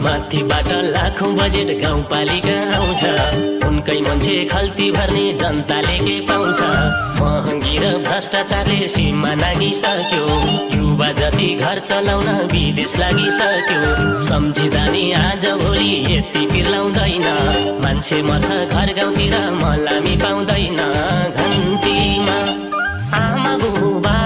माथिबाट लाखौं बजेट गाउँपालिका आउँछ उनकै मान्छे खल्ती भर्ने जनताले के पाउँछ महँगी र भ्रष्टाचारले सीमा नागिसक्यो युवा जति घर चलाउन विदेश लागिसक्यो सम्झिँदा नि आज भोलि यति पिर्लाउँदैन मान्छे मर्छ घर गाउँतिर मलामी पाउँदैन घन्टीमा आमा बुबा